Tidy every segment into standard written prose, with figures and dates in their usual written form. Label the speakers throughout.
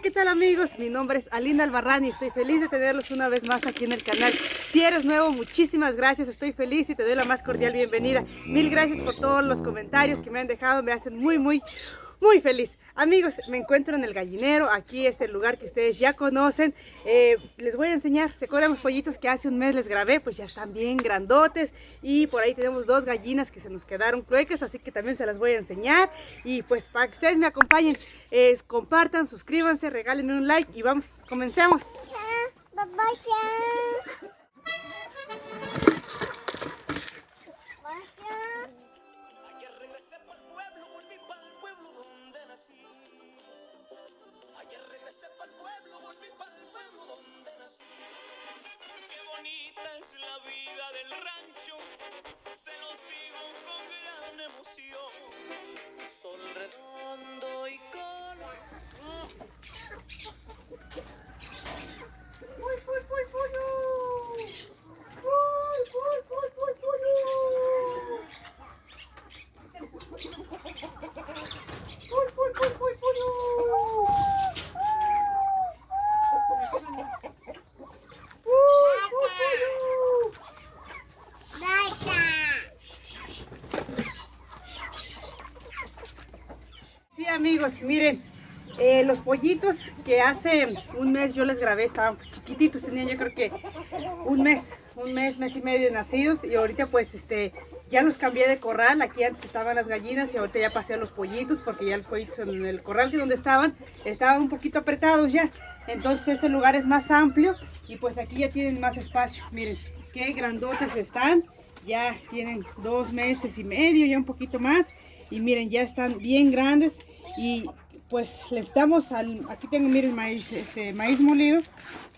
Speaker 1: Hola, ¿qué tal amigos? Mi nombre es Alinda Albarrán y estoy feliz de tenerlos una vez más aquí en el canal. Si eres nuevo, muchísimas gracias, estoy feliz y te doy la más cordial bienvenida. Mil gracias por todos los comentarios que me han dejado, me hacen muy feliz. Amigos, me encuentro en el gallinero, aquí este lugar que ustedes ya conocen. Les voy a enseñar, ¿se acuerdan los pollitos que hace un mes les grabé? Pues ya están bien grandotes y por ahí tenemos dos gallinas que se nos quedaron cluecas, así que también se las voy a enseñar. Y pues para que ustedes me acompañen, compartan, suscríbanse, regálenme un like y vamos, comencemos.
Speaker 2: Es la vida del rancho, se los digo con gran emoción. Sol redondo y color.
Speaker 1: Sí amigos, miren, los pollitos que hace un mes yo les grabé estaban pues chiquititos, tenían yo creo que un mes y medio nacidos y ahorita pues ya los cambié de corral. Aquí antes estaban las gallinas y ahorita ya pasé a los pollitos porque ya los pollitos en el corral que donde estaban un poquito apretados ya. Entonces este lugar es más amplio y pues aquí ya tienen más espacio. Miren qué grandotes están, ya tienen 2 meses y medio, ya un poquito más. Y miren, ya están bien grandes y pues les damos, aquí tengo, miren, maíz, maíz molido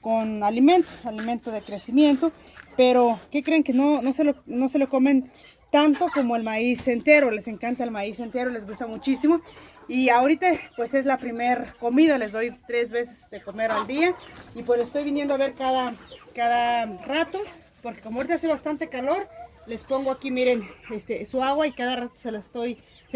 Speaker 1: con alimento de crecimiento, pero ¿qué creen? Que no se lo comen tanto como el maíz entero. Les encanta el maíz entero, les gusta muchísimo. Y ahorita pues es la primer comida, les doy 3 veces de comer al día y pues estoy viniendo a ver cada rato, porque como ahorita hace bastante calor, les pongo aquí, miren, su agua y cada rato se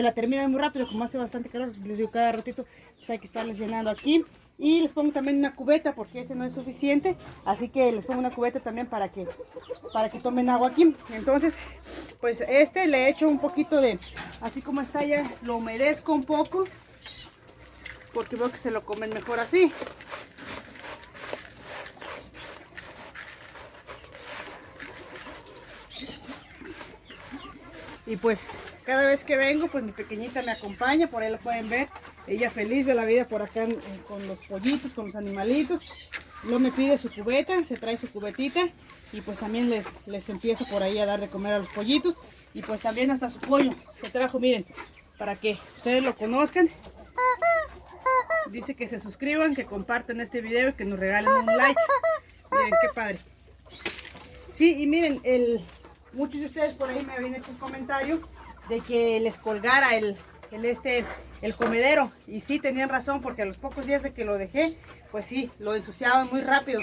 Speaker 1: la terminan muy rápido, como hace bastante calor, les digo cada ratito, pues hay que estarles llenando aquí. Y les pongo también una cubeta porque ese no es suficiente, así que les pongo una cubeta también para que tomen agua aquí. Entonces, pues le echo un poquito de, así como está ya, lo humedezco un poco, porque veo que se lo comen mejor así. Y pues cada vez que vengo, pues mi pequeñita me acompaña, por ahí lo pueden ver, ella feliz de la vida por acá con los pollitos, con los animalitos. Luego me pide su cubeta, se trae su cubetita y pues también les empiezo por ahí a dar de comer a los pollitos. Y pues también hasta su pollo se trajo, miren, para que ustedes lo conozcan. Dice que se suscriban, que compartan este video y que nos regalen un like. Miren qué padre. Sí, y miren, muchos de ustedes por ahí me habían hecho un comentario de que les colgara el comedero. Y sí, tenían razón, porque a los pocos días de que lo dejé, pues sí, lo ensuciaban muy rápido.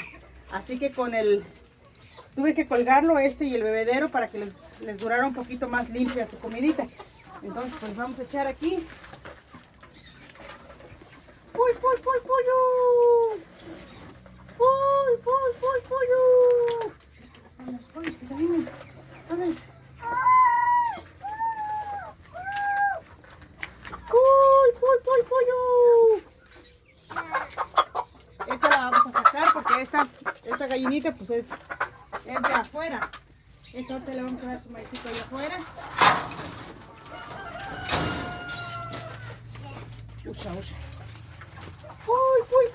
Speaker 1: Así que tuve que colgarlo y el bebedero para que les durara un poquito más limpia su comidita. Entonces pues vamos a echar aquí. ¡Pollo! ¡Pollo! Son los pollos que se vienen. ¡Vamos! ¡Pollo! Esta la vamos a sacar porque esta gallinita pues es de afuera. Esta ahorita le vamos a dar su maicito de afuera. Ucha. ¡Pollo!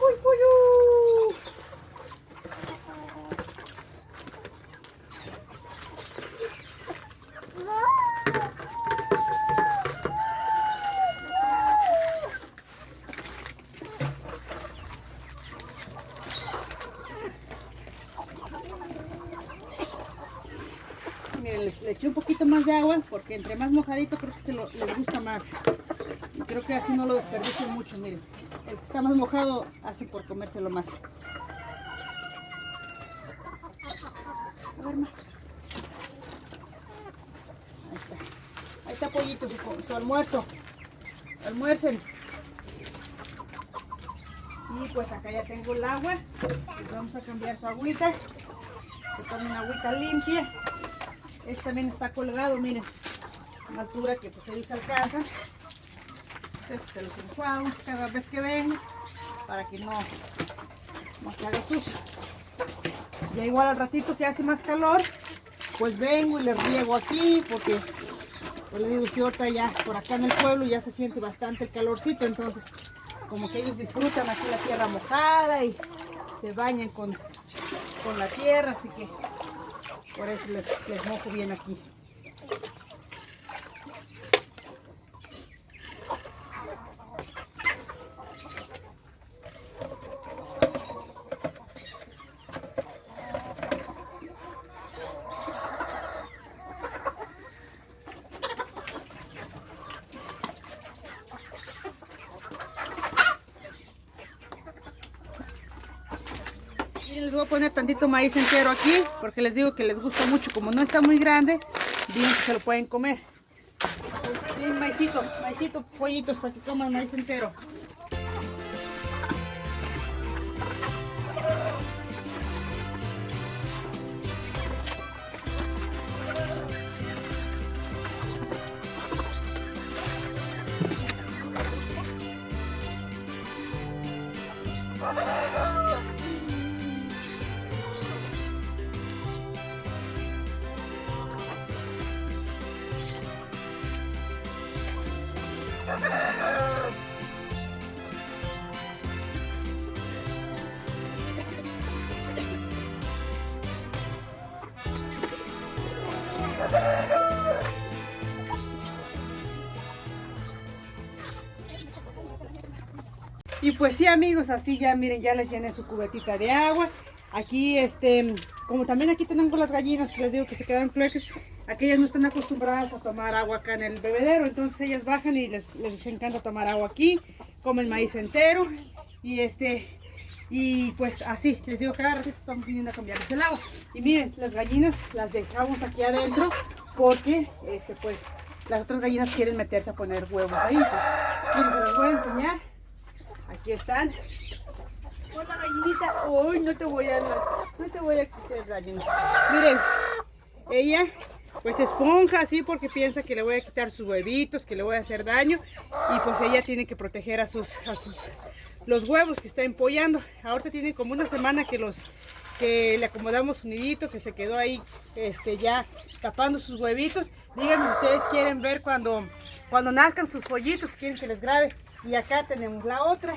Speaker 1: Miren, le eché un poquito más de agua porque entre más mojadito creo que les gusta más. Y creo que así no lo desperdicio mucho, miren. El que está más mojado hace por comérselo más. A ver, ma. Ahí está pollito, su almuerzo. Almuercen. Y pues acá ya tengo el agua. Les vamos a cambiar su agüita. Que tomen una agüita limpia. Este también está colgado, miren. A una altura que pues ellos alcanzan. Entonces se los enjuago cada vez que ven. Para que no se haga sucio. Ya igual al ratito que hace más calor, pues vengo y les riego aquí, porque pues les digo, si ahorita ya por acá en el pueblo ya se siente bastante el calorcito, entonces como que ellos disfrutan aquí la tierra mojada y se bañan con la tierra, así que por eso les mojo bien aquí. Les voy a poner tantito maíz entero aquí, porque les digo que les gusta mucho, como no está muy grande, bien que se lo pueden comer. Bien, maicito, pollitos para que coman maíz entero. Y pues sí, amigos, así ya miren, ya les llené su cubetita de agua. Aquí como también aquí tenemos las gallinas que les digo que se quedaron clueques, aquellas no están acostumbradas a tomar agua acá en el bebedero, entonces ellas bajan y les encanta tomar agua aquí, comen maíz entero y pues así, les digo, cada ratito estamos viniendo a cambiarles el agua. Y miren, las gallinas las dejamos aquí adentro porque pues las otras gallinas quieren meterse a poner huevos ahí. Pues, miren, se los voy a enseñar. Aquí están. Hola, gallinita. Uy, no te voy a quitar daño. Miren, ella pues esponja así porque piensa que le voy a quitar sus huevitos, que le voy a hacer daño, y pues ella tiene que proteger a los huevos que está empollando. Ahorita tiene como una semana que le acomodamos su nidito, que se quedó ahí ya tapando sus huevitos. Díganme si ustedes quieren ver cuando nazcan sus pollitos, quieren que les grabe. Y acá tenemos la otra.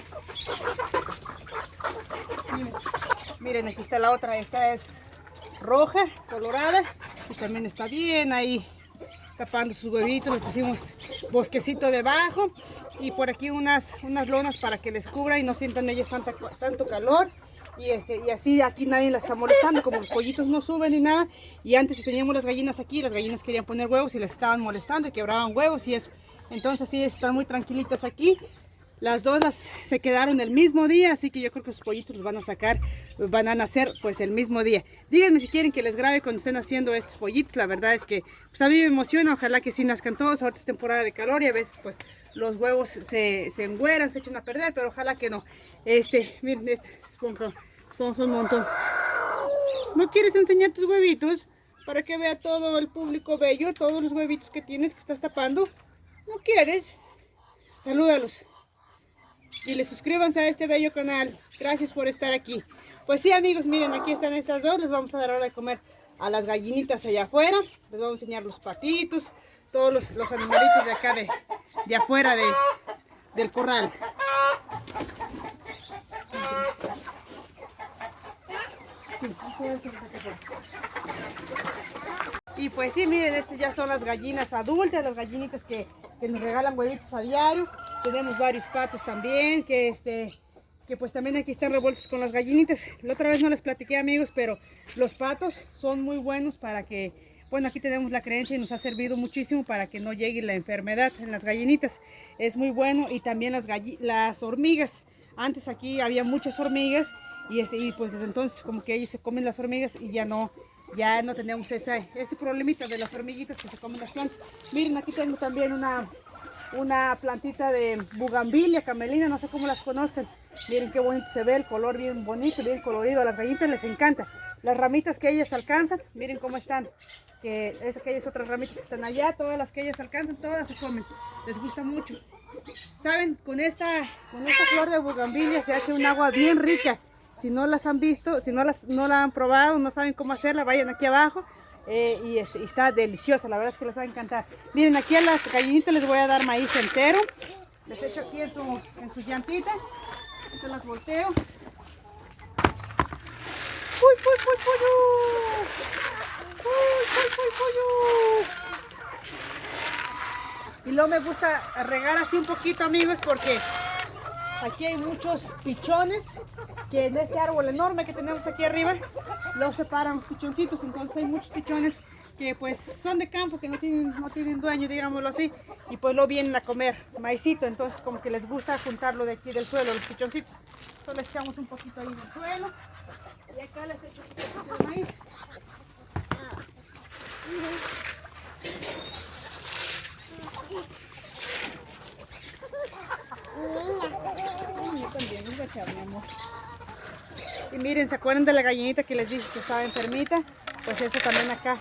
Speaker 1: Miren, aquí está la otra. Esta es roja, colorada. Y también está bien ahí tapando sus huevitos. Le pusimos bosquecito debajo. Y por aquí unas lonas para que les cubra y no sientan ellas tanto calor. Y así aquí nadie las está molestando, como los pollitos no suben ni nada. Y antes teníamos las gallinas aquí, las gallinas querían poner huevos y les estaban molestando y quebraban huevos y eso. Entonces sí, están muy tranquilitas aquí. Las dos se quedaron el mismo día, así que yo creo que sus pollitos los van a nacer pues el mismo día. Díganme si quieren que les grabe cuando estén haciendo estos pollitos. La verdad es que pues a mí me emociona, ojalá que sí nazcan todos. Ahorita es temporada de calor y a veces pues los huevos se engüeran, se echan a perder, pero ojalá que no. Miren, esponja un montón. ¿No quieres enseñar tus huevitos para que vea todo el público bello, todos los huevitos que tienes que estás tapando? ¿No quieres? Salúdalos. Y les suscríbanse a este bello canal. Gracias por estar aquí. Pues sí, amigos, miren, aquí están estas dos. Les vamos a dar ahora de comer a las gallinitas allá afuera. Les vamos a enseñar los patitos, todos los animalitos de acá de afuera del corral. Y pues sí, miren, estas ya son las gallinas adultas, las gallinitas que nos regalan huevitos a diario. Tenemos varios patos también, que pues también aquí están revueltos con las gallinitas. La otra vez no les platiqué, amigos, pero los patos son muy buenos para que, bueno, aquí tenemos la creencia y nos ha servido muchísimo para que no llegue la enfermedad en las gallinitas. Es muy bueno. Y también las hormigas. Antes aquí había muchas hormigas y pues desde entonces como que ellos se comen las hormigas y ya no tenemos ese problemita de las hormiguitas que se comen las plantas. Miren, aquí tengo también una plantita de bugambilia, camelina, no sé cómo las conozcan. Miren qué bonito se ve, el color bien bonito, bien colorido. A las gallinitas les encanta. Las ramitas que ellas alcanzan, miren cómo están. Aquellas otras ramitas que están allá, todas las que ellas alcanzan, todas se comen. Les gusta mucho. Saben, con esta flor de bugambilia se hace un agua bien rica. Si no las han visto, si no la han probado, no saben cómo hacerla, vayan aquí abajo. Y está deliciosa, la verdad es que les va a encantar. Miren, aquí a las gallinitas les voy a dar maíz entero. Les echo aquí en su llantita. Se las volteo. ¡Uy, pollo! ¡Uy, pollo! Y luego me gusta regar así un poquito, amigos, porque aquí hay muchos pichones que en este árbol enorme que tenemos aquí arriba los separan los pichoncitos. Entonces hay muchos pichones que pues son de campo, que no tienen dueño, digámoslo así, y pues lo vienen a comer maicito. Entonces como que les gusta juntarlo de aquí del suelo, los pichoncitos. Entonces les echamos un poquito ahí del suelo y acá les echo un poquito de maíz. Yo también les voy a echar, mi amor. Y miren, ¿se acuerdan de la gallinita que les dije que estaba enfermita? Pues esa también acá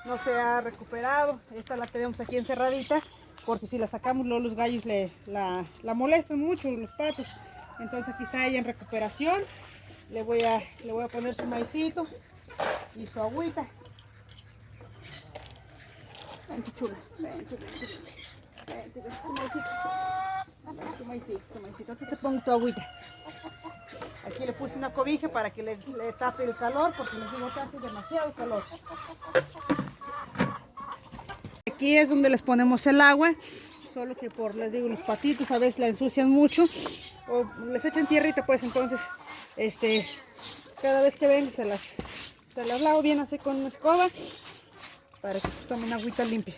Speaker 1: no se ha recuperado. Esta la tenemos aquí encerradita porque si la sacamos luego los gallos la molestan mucho, los patos. Entonces aquí está ella en recuperación. Le voy a poner su maicito y su agüita. Vente, chulo. Vente, su maicito. Tu maicito. Aquí te pongo tu agüita. Aquí le puse una cobija para que le tape el calor, porque les digo que hace demasiado calor. Aquí es donde les ponemos el agua, solo que les digo, los patitos a veces la ensucian mucho o les echan tierrita, pues entonces cada vez que ven se las lavo bien así con una escoba para que pues tomen agüita limpia.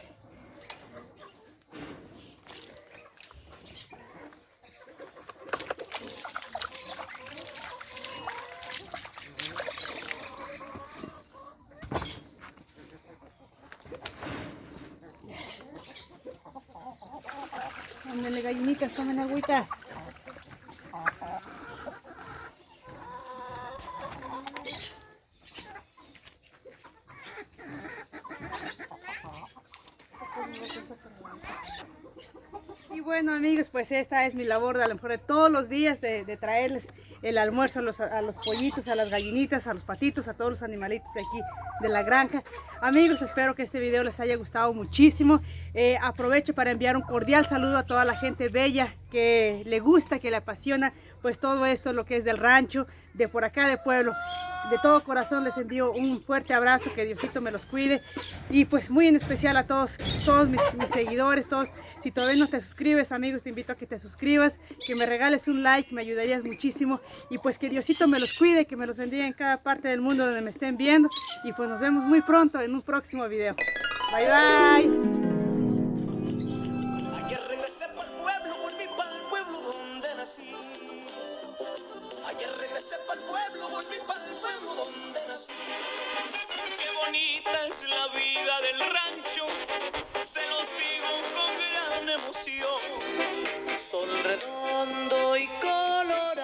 Speaker 1: Ándale, gallinitas, tomen agüita. Y bueno, amigos, pues esta es mi labor de a lo mejor de todos los días de traerles el almuerzo a los pollitos, a las gallinitas, a los patitos, a todos los animalitos de aquí de la granja. Amigos, espero que este video les haya gustado muchísimo. Aprovecho para enviar un cordial saludo a toda la gente bella que le gusta, que le apasiona pues todo esto, lo que es del rancho, de por acá de pueblo. De todo corazón les envío un fuerte abrazo, que Diosito me los cuide. Y pues muy en especial a todos mis seguidores, todos. Si todavía no te suscribes, amigos, te invito a que te suscribas, que me regales un like, me ayudarías muchísimo. Y pues que Diosito me los cuide, que me los bendiga en cada parte del mundo donde me estén viendo. Y pues nos vemos muy pronto en un próximo video. Bye, bye.
Speaker 2: Ayer regresé pa'l pueblo, volví pa'l pueblo donde nací. Ayer regresé pa'l pueblo, volví pa'l pueblo donde nací. Qué bonita es la vida del rancho, se los digo con gran emoción. Sol redondo y colorado.